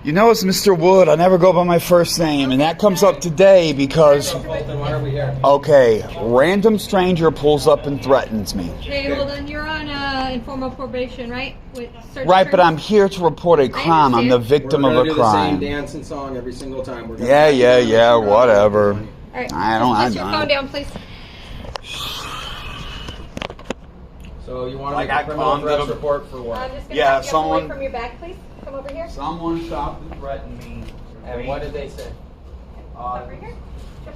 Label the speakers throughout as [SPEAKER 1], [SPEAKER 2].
[SPEAKER 1] You know it's Mr. Wood. I never go by my first name, and that comes up today because...
[SPEAKER 2] Why are we here?
[SPEAKER 1] Okay, random stranger pulls up and threatens me.
[SPEAKER 3] Okay, well then you're on informal probation, right? With search
[SPEAKER 1] Right, but
[SPEAKER 3] terms?
[SPEAKER 1] I'm here to report a crime. I'm the victim of a
[SPEAKER 2] do
[SPEAKER 1] crime.
[SPEAKER 2] the same dance and song every single time.
[SPEAKER 1] Yeah, whatever.
[SPEAKER 3] All right,
[SPEAKER 1] I
[SPEAKER 3] just put your phone down, please.
[SPEAKER 2] So you want to
[SPEAKER 1] Like
[SPEAKER 2] make
[SPEAKER 1] I
[SPEAKER 2] a criminal
[SPEAKER 1] calmed
[SPEAKER 2] arrest
[SPEAKER 1] it.
[SPEAKER 2] report for what?
[SPEAKER 3] I'm just gonna
[SPEAKER 1] Yeah,
[SPEAKER 3] have you
[SPEAKER 1] someone-
[SPEAKER 3] away from your bag, please. Come over here.
[SPEAKER 1] Someone stopped and threatened me.
[SPEAKER 2] And what did they say?
[SPEAKER 3] Over here.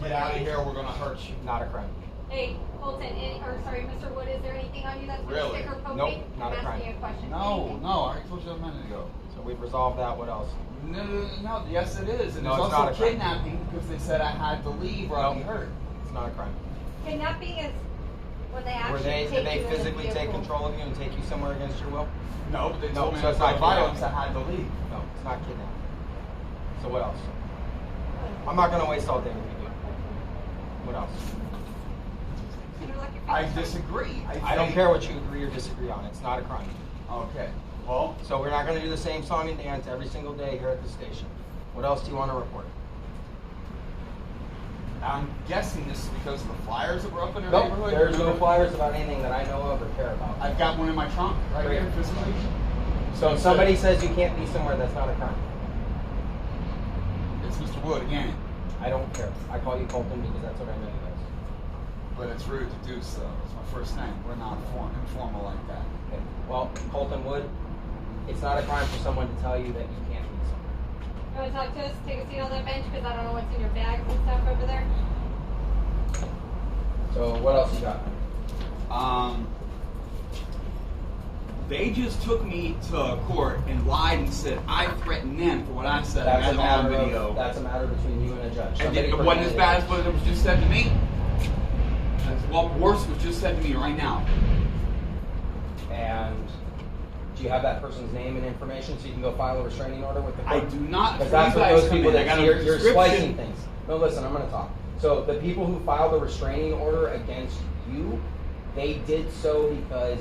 [SPEAKER 1] Get out of here, we're going to hurt you.
[SPEAKER 2] Not a crime.
[SPEAKER 3] Hey, Colton, Mr. Wood, is there anything on you that's going to
[SPEAKER 1] Really?
[SPEAKER 3] stick or poke
[SPEAKER 2] Nope,
[SPEAKER 3] me?
[SPEAKER 2] not a
[SPEAKER 3] I'm
[SPEAKER 2] crime.
[SPEAKER 3] asking you a question.
[SPEAKER 1] No,
[SPEAKER 3] Anything?
[SPEAKER 1] I already told you a minute ago.
[SPEAKER 2] So we've resolved that. What else?
[SPEAKER 1] No, yes it is. And
[SPEAKER 2] No,
[SPEAKER 1] there's
[SPEAKER 2] it's not
[SPEAKER 1] also
[SPEAKER 2] a crime.
[SPEAKER 1] kidnapping because they said I had to leave or I'd be hurt.
[SPEAKER 2] It's not a crime.
[SPEAKER 3] Kidnapping is when they actually
[SPEAKER 2] Did
[SPEAKER 3] take
[SPEAKER 2] they
[SPEAKER 3] you in a
[SPEAKER 2] physically take
[SPEAKER 3] vehicle.
[SPEAKER 2] control of you and take you somewhere against your will?
[SPEAKER 1] No, but they
[SPEAKER 2] No,
[SPEAKER 1] told me
[SPEAKER 2] so
[SPEAKER 1] it
[SPEAKER 2] it's
[SPEAKER 1] was
[SPEAKER 2] not
[SPEAKER 1] violence. I
[SPEAKER 2] kidnapping.
[SPEAKER 1] had to leave.
[SPEAKER 2] No, it's not kidnapping. So what else? I'm not going to waste all day with you. What else?
[SPEAKER 3] Can you look your
[SPEAKER 1] I
[SPEAKER 3] face?
[SPEAKER 1] disagree.
[SPEAKER 2] I don't care what you agree or disagree on. It's not a crime.
[SPEAKER 1] Okay. Well,
[SPEAKER 2] So we're not going to do the same song and dance every single day here at the station. What else do you want to report?
[SPEAKER 1] I'm guessing this is because of the flyers that were up in our
[SPEAKER 2] Nope,
[SPEAKER 1] neighborhood.
[SPEAKER 2] there's no flyers about anything that I know of or care about.
[SPEAKER 1] I've got one in my trunk right
[SPEAKER 2] Great.
[SPEAKER 1] here physically.
[SPEAKER 2] So if somebody says you can't be somewhere, that's not a crime.
[SPEAKER 1] It's Mr. Wood again.
[SPEAKER 2] I don't care. I call you Colton because that's what I know you as.
[SPEAKER 1] But it's rude to do so. It's my first name. We're not informal like that.
[SPEAKER 2] Okay. Well, Colton Wood, it's not a crime for someone to tell you that you can't be somewhere.
[SPEAKER 3] You want to talk to us? Take a seat on that bench because I don't know what's in your bags and stuff over there.
[SPEAKER 2] So what else you got?
[SPEAKER 1] They just took me to court and lied and said I threatened them for what I said. I
[SPEAKER 2] That's
[SPEAKER 1] had
[SPEAKER 2] a
[SPEAKER 1] it on
[SPEAKER 2] matter
[SPEAKER 1] video.
[SPEAKER 2] of, that's a matter between you and a judge.
[SPEAKER 1] And
[SPEAKER 2] Somebody
[SPEAKER 1] it wasn't as
[SPEAKER 2] presented
[SPEAKER 1] bad
[SPEAKER 2] it.
[SPEAKER 1] as what was just said to me. What worse was just said to me right now.
[SPEAKER 2] And do you have that person's name and information so you can go file a restraining order with the court?
[SPEAKER 1] I do not.
[SPEAKER 2] Because that's what those people
[SPEAKER 1] I got
[SPEAKER 2] that
[SPEAKER 1] a
[SPEAKER 2] you're
[SPEAKER 1] description.
[SPEAKER 2] splicing things. No, listen, I'm going to talk. So the people who filed a restraining order against you, they did so because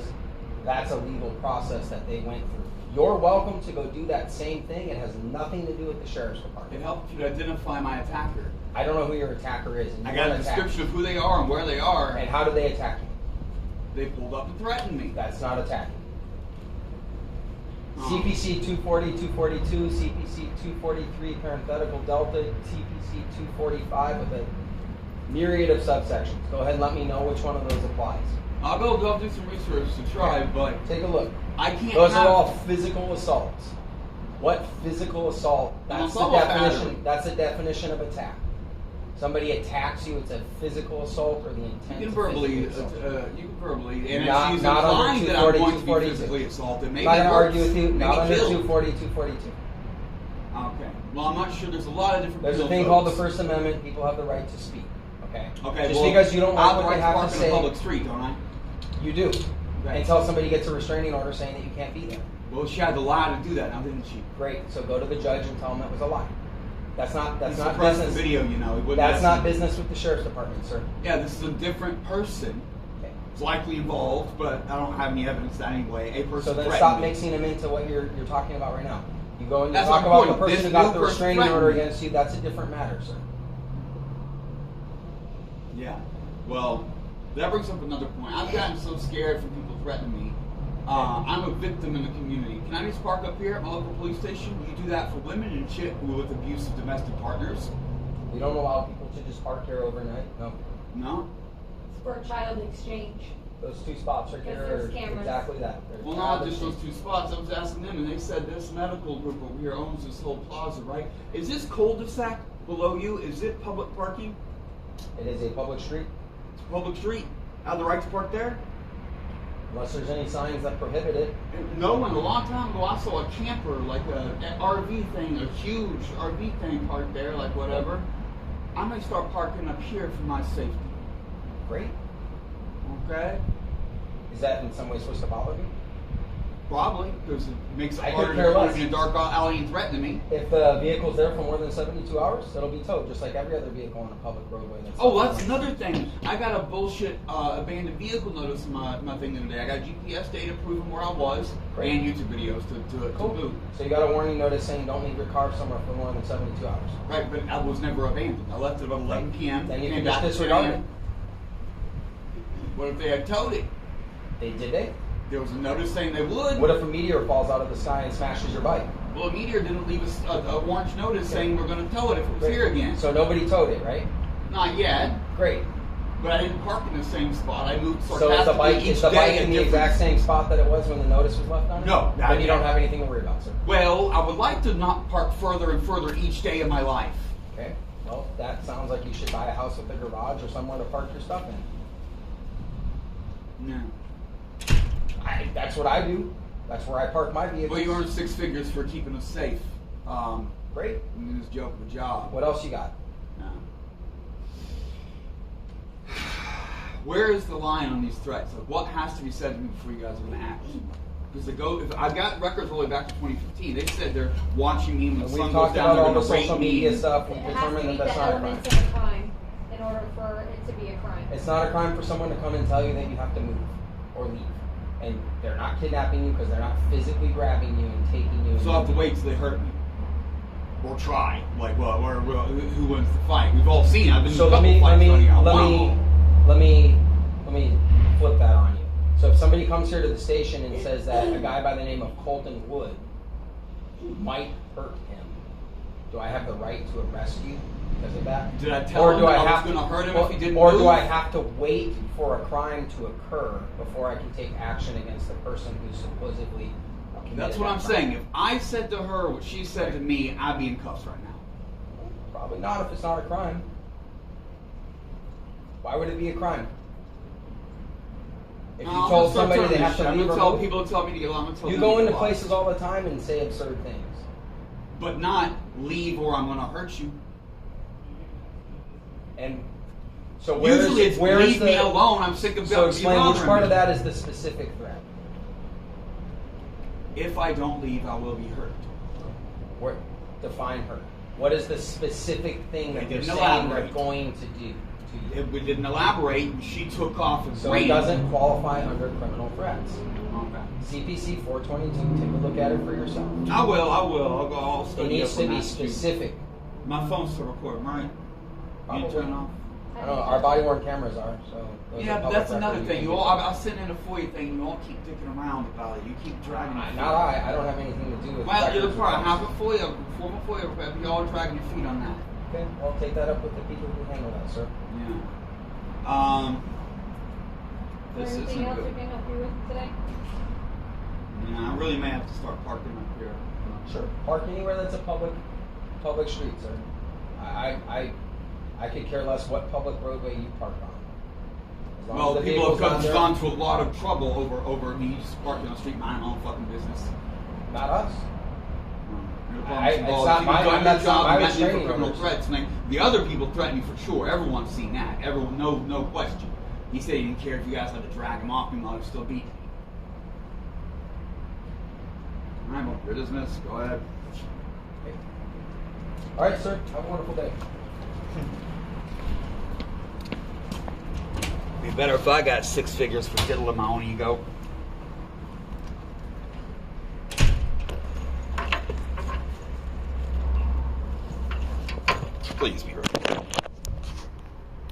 [SPEAKER 2] that's a legal process that they went through. You're welcome to go do that same thing. It has nothing to do with the sheriff's department.
[SPEAKER 1] It helped you to identify my attacker.
[SPEAKER 2] I don't know who your attacker is. And
[SPEAKER 1] I
[SPEAKER 2] you
[SPEAKER 1] got a
[SPEAKER 2] weren't attacked.
[SPEAKER 1] description of who they are and where they are.
[SPEAKER 2] And how did they attack you?
[SPEAKER 1] They pulled up and threatened me.
[SPEAKER 2] That's not attacking.
[SPEAKER 1] Oh.
[SPEAKER 2] CPC 240, 242, CPC 243, parenthetical delta, CPC 245 with a myriad of subsections. Go ahead and let me know which one of those applies.
[SPEAKER 1] I'll go do some research to try, but
[SPEAKER 2] Take a look.
[SPEAKER 1] I can't.
[SPEAKER 2] Those
[SPEAKER 1] have,
[SPEAKER 2] are all physical assaults. What physical assault? That's the
[SPEAKER 1] assault
[SPEAKER 2] definition.
[SPEAKER 1] battery.
[SPEAKER 2] That's a definition of attack. Somebody attacks you, it's a physical assault or the intent.
[SPEAKER 1] You can
[SPEAKER 2] to
[SPEAKER 1] verbally,
[SPEAKER 2] physically assault.
[SPEAKER 1] you can verbally, and
[SPEAKER 2] Not-
[SPEAKER 1] if she's
[SPEAKER 2] not under
[SPEAKER 1] implying that I'm
[SPEAKER 2] 240,
[SPEAKER 1] going to be
[SPEAKER 2] 242.
[SPEAKER 1] physically assaulted, maybe
[SPEAKER 2] I'm not going to
[SPEAKER 1] worse,
[SPEAKER 2] argue with you.
[SPEAKER 1] maybe
[SPEAKER 2] Not under
[SPEAKER 1] killed.
[SPEAKER 2] 240, 242.
[SPEAKER 1] Okay. Well, I'm not sure. There's a lot of different.
[SPEAKER 2] There's a
[SPEAKER 1] field
[SPEAKER 2] thing called the
[SPEAKER 1] codes.
[SPEAKER 2] First Amendment. People have the right to speak. Okay.
[SPEAKER 1] Okay.
[SPEAKER 2] Just
[SPEAKER 1] well,
[SPEAKER 2] because you don't
[SPEAKER 1] I
[SPEAKER 2] like
[SPEAKER 1] have the
[SPEAKER 2] what
[SPEAKER 1] right
[SPEAKER 2] they
[SPEAKER 1] to
[SPEAKER 2] have
[SPEAKER 1] park
[SPEAKER 2] to
[SPEAKER 1] in
[SPEAKER 2] say,
[SPEAKER 1] a public street, don't I?
[SPEAKER 2] you do.
[SPEAKER 1] Okay.
[SPEAKER 2] Until somebody gets a restraining order saying that you can't be there.
[SPEAKER 1] Well, she had the lie to do that, now didn't she?
[SPEAKER 2] Great. So go to the judge and tell them it was a lie. That's not
[SPEAKER 1] He
[SPEAKER 2] not
[SPEAKER 1] suppressed
[SPEAKER 2] business.
[SPEAKER 1] the video, you know. He wouldn't
[SPEAKER 2] That's not
[SPEAKER 1] listen.
[SPEAKER 2] business with the sheriff's department, sir.
[SPEAKER 1] Yeah, this is a different person.
[SPEAKER 2] Okay.
[SPEAKER 1] It's likely involved, but I don't have any evidence that anyway. A person
[SPEAKER 2] So then
[SPEAKER 1] threatened
[SPEAKER 2] stop
[SPEAKER 1] me.
[SPEAKER 2] mixing them into what you're talking about right now. You go and you
[SPEAKER 1] That's
[SPEAKER 2] talk
[SPEAKER 1] my
[SPEAKER 2] about
[SPEAKER 1] point.
[SPEAKER 2] the person
[SPEAKER 1] This
[SPEAKER 2] who got
[SPEAKER 1] new
[SPEAKER 2] the
[SPEAKER 1] person
[SPEAKER 2] restraining
[SPEAKER 1] threatened
[SPEAKER 2] order
[SPEAKER 1] me.
[SPEAKER 2] against you. That's a different matter, sir.
[SPEAKER 1] Yeah. Well, that brings up another point. I've gotten so scared from people threatening me. I'm a victim in the community. Can I just park up here at my local police station? You do that for women and shit with abusive domestic partners?
[SPEAKER 2] We don't allow people to just park here overnight. No.
[SPEAKER 1] No?
[SPEAKER 3] It's for child exchange.
[SPEAKER 2] Those two spots right
[SPEAKER 3] Because
[SPEAKER 2] there
[SPEAKER 3] there's
[SPEAKER 2] are
[SPEAKER 3] cameras.
[SPEAKER 2] exactly that. They're
[SPEAKER 1] Well, not just those two spots. I was asking them, and they said this medical group over here owns this whole plaza, right? Is this cul-de-sac below you? Is it public parking?
[SPEAKER 2] It is a public street.
[SPEAKER 1] It's a public street. I have the right to park there?
[SPEAKER 2] Unless there's any signs that prohibit it.
[SPEAKER 1] No one. A long time ago, I saw a camper, like an RV thing, a huge RV thing parked there, like whatever. I may start parking up here for my safety.
[SPEAKER 2] Great.
[SPEAKER 1] Okay?
[SPEAKER 2] Is that in some way supposed to bother you?
[SPEAKER 1] Probably, because it makes it
[SPEAKER 2] I
[SPEAKER 1] harder
[SPEAKER 2] could
[SPEAKER 1] to
[SPEAKER 2] care
[SPEAKER 1] go
[SPEAKER 2] less.
[SPEAKER 1] in a dark alley and threaten me.
[SPEAKER 2] If the vehicle's there for more than 72 hours, it'll be towed, just like every other vehicle on a public roadway.
[SPEAKER 1] Oh, that's another thing. I got a bullshit abandoned vehicle notice in my thing the other day. I got GPS data proving where I was and YouTube videos to boot.
[SPEAKER 2] So you got a warning notice saying don't leave your car somewhere for more than 72 hours.
[SPEAKER 1] Right, but I was never abandoned. I left at about 11 p.m.
[SPEAKER 2] Then you
[SPEAKER 1] came
[SPEAKER 2] can
[SPEAKER 1] back
[SPEAKER 2] just
[SPEAKER 1] at 10
[SPEAKER 2] disregard
[SPEAKER 1] a.m.
[SPEAKER 2] it.
[SPEAKER 1] What if they had towed it?
[SPEAKER 2] They?
[SPEAKER 1] There was a notice saying they would.
[SPEAKER 2] What if a meteor falls out of the sky and smashes your bike?
[SPEAKER 1] Well, a meteor didn't leave us a orange notice saying we're going to tow it if it was here again.
[SPEAKER 2] So nobody towed it, right?
[SPEAKER 1] Not yet.
[SPEAKER 2] Great.
[SPEAKER 1] But I didn't park in the same spot. I moved
[SPEAKER 2] So
[SPEAKER 1] sarcastically
[SPEAKER 2] is the bike in the exact same spot that it was when the notice was left on it?
[SPEAKER 1] No.
[SPEAKER 2] Then you don't have anything to worry about, sir.
[SPEAKER 1] Well, I would like to not park further and further each day of my life.
[SPEAKER 2] Okay. Well, that sounds like you should buy a house with a garage or somewhere to park your stuff in.
[SPEAKER 1] No.
[SPEAKER 2] That's what I do. That's where I park my vehicles.
[SPEAKER 1] Well, you earn 6 figures for keeping us safe.
[SPEAKER 2] Great.
[SPEAKER 1] This joke of a job.
[SPEAKER 2] What else you got?
[SPEAKER 1] No. Where is the line on these threats? Like, what has to be said to me before you guys are going to act? Because I've got records all the way back to 2015. They said they're watching me when the
[SPEAKER 2] We
[SPEAKER 1] sun goes
[SPEAKER 2] talked
[SPEAKER 1] down.
[SPEAKER 2] about
[SPEAKER 1] They're
[SPEAKER 2] all the
[SPEAKER 1] going to
[SPEAKER 2] social
[SPEAKER 1] rape me.
[SPEAKER 2] media stuff. We
[SPEAKER 3] It has to
[SPEAKER 2] determined
[SPEAKER 3] meet
[SPEAKER 2] that
[SPEAKER 3] the
[SPEAKER 2] that's not a crime.
[SPEAKER 3] elements of a crime in order for it to be a crime.
[SPEAKER 2] It's not a crime for someone to come and tell you that you have to move or leave. And they're not kidnapping you because they're not physically grabbing you and taking you.
[SPEAKER 1] So I have to wait till they hurt me. Or try. Like, well, who wins the fight? We've all seen it. I've been
[SPEAKER 2] So
[SPEAKER 1] in a
[SPEAKER 2] let
[SPEAKER 1] couple
[SPEAKER 2] me flip that on you. So if somebody comes here to the station and says that a guy by the name of Colton Wood might hurt him, do I have the right to arrest you because of that?
[SPEAKER 1] Did I tell him that I was going to hurt him if he didn't
[SPEAKER 2] Or
[SPEAKER 1] move?
[SPEAKER 2] do I have to wait for a crime to occur before I can take action against the person who supposedly committed
[SPEAKER 1] That's what
[SPEAKER 2] that
[SPEAKER 1] I'm
[SPEAKER 2] crime?
[SPEAKER 1] saying. If I said to her what she said to me, I'd be in cuffs right now.
[SPEAKER 2] Probably not if it's not a crime. Why would it be a crime? If you
[SPEAKER 1] No,
[SPEAKER 2] told
[SPEAKER 1] I'm gonna start
[SPEAKER 2] somebody they
[SPEAKER 1] turning
[SPEAKER 2] have
[SPEAKER 1] this
[SPEAKER 2] to
[SPEAKER 1] shit. I'm
[SPEAKER 2] leave
[SPEAKER 1] going
[SPEAKER 2] or
[SPEAKER 1] to tell
[SPEAKER 2] move,
[SPEAKER 1] people to tell me to get along. I'm gonna tell
[SPEAKER 2] you
[SPEAKER 1] them
[SPEAKER 2] go
[SPEAKER 1] to
[SPEAKER 2] into
[SPEAKER 1] get
[SPEAKER 2] places
[SPEAKER 1] lost.
[SPEAKER 2] all the time and say absurd things.
[SPEAKER 1] But not leave or I'm going to hurt you.
[SPEAKER 2] And so
[SPEAKER 1] Usually it's
[SPEAKER 2] where
[SPEAKER 1] leave
[SPEAKER 2] is
[SPEAKER 1] me
[SPEAKER 2] the,
[SPEAKER 1] alone. I'm sick of
[SPEAKER 2] So explain which
[SPEAKER 1] bothering
[SPEAKER 2] part
[SPEAKER 1] me.
[SPEAKER 2] of that is the specific threat.
[SPEAKER 1] If I don't leave, I will be hurt.
[SPEAKER 2] Where, define hurt. What is the specific thing that
[SPEAKER 1] They
[SPEAKER 2] they're
[SPEAKER 1] didn't
[SPEAKER 2] saying they're
[SPEAKER 1] elaborate.
[SPEAKER 2] going to do to you?
[SPEAKER 1] If we didn't elaborate, she took off and
[SPEAKER 2] So it
[SPEAKER 1] ran.
[SPEAKER 2] doesn't qualify under criminal threats.
[SPEAKER 1] Okay.
[SPEAKER 2] CPC 422. Take a look at it for yourself.
[SPEAKER 1] I will. I'll
[SPEAKER 2] It
[SPEAKER 1] study
[SPEAKER 2] needs
[SPEAKER 1] up
[SPEAKER 2] to
[SPEAKER 1] on
[SPEAKER 2] be
[SPEAKER 1] that, too.
[SPEAKER 2] specific.
[SPEAKER 1] My phone's still recording, right? You
[SPEAKER 2] Probably.
[SPEAKER 1] turn it off?
[SPEAKER 2] I don't know. Our body-worn cameras are. So those
[SPEAKER 1] Yeah,
[SPEAKER 2] are
[SPEAKER 1] but
[SPEAKER 2] public
[SPEAKER 1] that's another
[SPEAKER 2] record.
[SPEAKER 1] thing.
[SPEAKER 2] You
[SPEAKER 1] You
[SPEAKER 2] can
[SPEAKER 1] all,
[SPEAKER 2] do
[SPEAKER 1] I was sitting in a FOIA thing. You all keep dicking around about it. You keep dragging your
[SPEAKER 2] it.
[SPEAKER 1] feet.
[SPEAKER 2] Not I. I don't have anything to do with.
[SPEAKER 1] Well, you're the
[SPEAKER 2] records or
[SPEAKER 1] part. I have
[SPEAKER 2] things.
[SPEAKER 1] a FOIA, formal FOIA request. You all are dragging your feet on that.
[SPEAKER 2] Okay, I'll take that up with the people who handle that, sir.
[SPEAKER 1] Yeah.
[SPEAKER 3] Is
[SPEAKER 1] This
[SPEAKER 3] there anything
[SPEAKER 1] isn't
[SPEAKER 3] else we
[SPEAKER 1] good.
[SPEAKER 3] can help you with today?
[SPEAKER 1] Yeah, I really may have to start parking up here.
[SPEAKER 2] Sure. Park anywhere that's a public street, sir. I could care less what public roadway you park on. As long
[SPEAKER 1] Well,
[SPEAKER 2] as the
[SPEAKER 1] people have
[SPEAKER 2] vehicle's not there,
[SPEAKER 1] gone to a lot of trouble over me just parking on the street, minding my own fucking business.
[SPEAKER 2] Not us.
[SPEAKER 1] You're
[SPEAKER 2] It's
[SPEAKER 1] involved.
[SPEAKER 2] not
[SPEAKER 1] You've
[SPEAKER 2] my-
[SPEAKER 1] done your
[SPEAKER 2] that's not
[SPEAKER 1] job.
[SPEAKER 2] my
[SPEAKER 1] You got me for
[SPEAKER 2] restraining
[SPEAKER 1] criminal
[SPEAKER 2] orders.
[SPEAKER 1] threats. And the other people threatened me for sure. Everyone's seen that. Everyone, no question. He said he didn't care if you guys had to drag him off me while he was still beating me. All right, well, your business. Go ahead.
[SPEAKER 2] Okay. All right, sir. Have a wonderful day.
[SPEAKER 1] Be better if I got 6 figures for diddling my own ego. Please be right.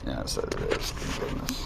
[SPEAKER 1] Yeah, so it is. Thank goodness.